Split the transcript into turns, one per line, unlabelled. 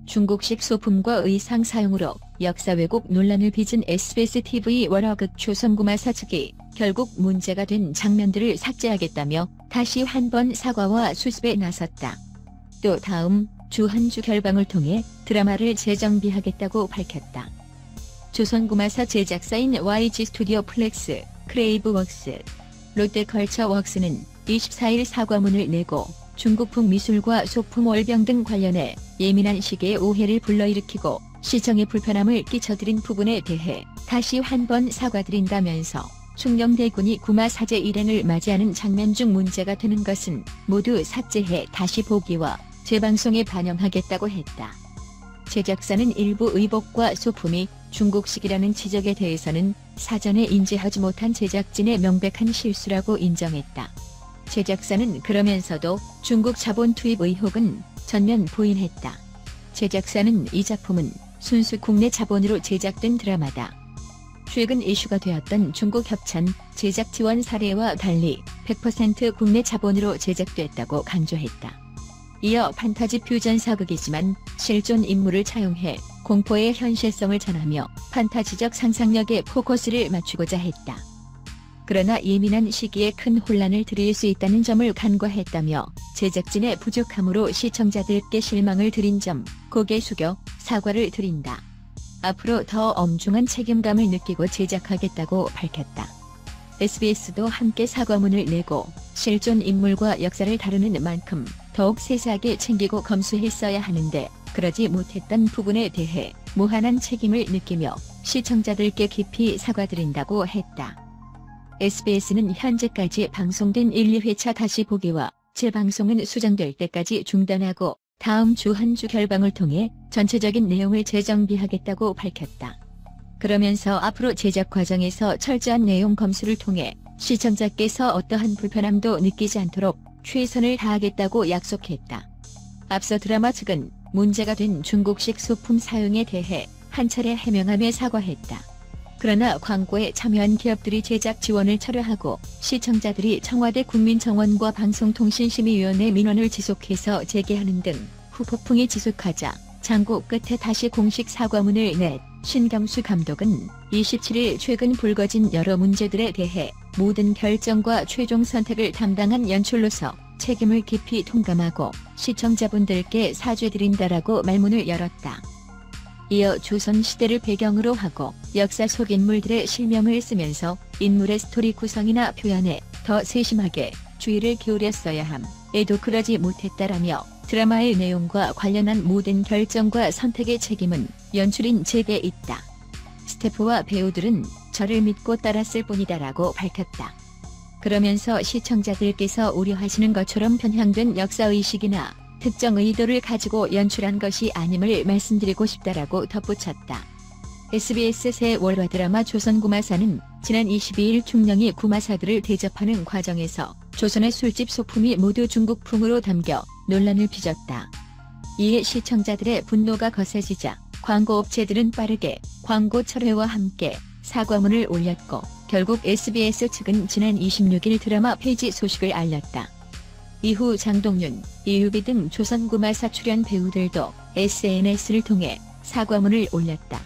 중국식 소품과 의상 사용으로 역사 왜곡 논란을 빚은 SBS TV 월화극 조선구마사 측이 결국 문제가 된 장면들을 삭제하겠다며 다시 한 번 사과와 수습에 나섰다. 또 다음 주 한 주 결방을 통해 드라마를 재정비하겠다고 밝혔다. 조선구마사 제작사인 YG 스튜디오 플렉스, 크레이브웍스, 롯데컬처웍스는 24일 사과문을 내고 중국풍 미술과 소품 월병 등 관련해 예민한 시기에 오해를 불러일으키고 시청에 불편함을 끼쳐드린 부분에 대해 다시 한 번 사과드린다면서 충녕대군이 구마사제 일행을 맞이하는 장면 중 문제가 되는 것은 모두 삭제해 다시 보기와 재방송에 반영하겠다고 했다. 제작사는 일부 의복과 소품이 중국식이라는 지적에 대해서는 사전에 인지하지 못한 제작진의 명백한 실수라고 인정했다. 제작사는 그러면서도 중국 자본 투입 의혹은 전면 부인했다. 제작사는 이 작품은 순수 국내 자본으로 제작된 드라마다. 최근 이슈가 되었던 중국 협찬 제작 지원 사례와 달리 100% 국내 자본으로 제작됐다고 강조했다. 이어 판타지 퓨전 사극이지만 실존 인물을 차용해 공포의 현실성을 전하며 판타지적 상상력에 포커스를 맞추고자 했다. 그러나 예민한 시기에 큰 혼란을 드릴 수 있다는 점을 간과했다며 제작진의 부족함으로 시청자들께 실망을 드린 점 고개 숙여 사과를 드린다. 앞으로 더 엄중한 책임감을 느끼고 제작하겠다고 밝혔다. SBS도 함께 사과문을 내고 실존 인물과 역사를 다루는 만큼 더욱 세세하게 챙기고 검수했어야 하는데 그러지 못했던 부분에 대해 무한한 책임을 느끼며 시청자들께 깊이 사과드린다고 했다. SBS는 현재까지 방송된 1, 2회차 다시 보기와 재방송은 수정될 때까지 중단하고 다음 주 한 주 결방을 통해 전체적인 내용을 재정비하겠다고 밝혔다. 그러면서 앞으로 제작 과정에서 철저한 내용 검수를 통해 시청자께서 어떠한 불편함도 느끼지 않도록 최선을 다하겠다고 약속했다. 앞서 드라마 측은 문제가 된 중국식 소품 사용에 대해 한 차례 해명하며 사과했다. 그러나 광고에 참여한 기업들이 제작 지원을 철회하고 시청자들이 청와대 국민정원과 방송통신심의위원회 민원을 지속해서 제기하는 등 후폭풍이 지속하자 장고 끝에 다시 공식 사과문을 낸 신경수 감독은 27일 최근 불거진 여러 문제들에 대해 모든 결정과 최종 선택을 담당한 연출로서 책임을 깊이 통감하고 시청자분들께 사죄드린다라고 말문을 열었다. 이어 조선시대를 배경으로 하고 역사 속 인물들의 실명을 쓰면서 인물의 스토리 구성이나 표현에 더 세심하게 주의를 기울였어야 함에도 그러지 못했다라며 드라마의 내용과 관련한 모든 결정과 선택의 책임은 연출인 제게 있다. 스태프와 배우들은 저를 믿고 따랐을 뿐이다라고 밝혔다. 그러면서 시청자들께서 우려하시는 것처럼 편향된 역사의식이나 특정 의도를 가지고 연출한 것이 아님을 말씀드리고 싶다라고 덧붙였다. SBS 새 월화 드라마 조선구마사는 지난 22일 충녕이 구마사들을 대접하는 과정에서 조선의 술집 소품이 모두 중국풍으로 담겨 논란을 빚었다. 이에 시청자들의 분노가 거세지자 광고업체들은 빠르게 광고 철회와 함께 사과문을 올렸고 결국 SBS 측은 지난 26일 드라마 폐지 소식을 알렸다. 이후 장동윤, 이유비 등 조선구마사 출연 배우들도 SNS를 통해 사과문을 올렸다.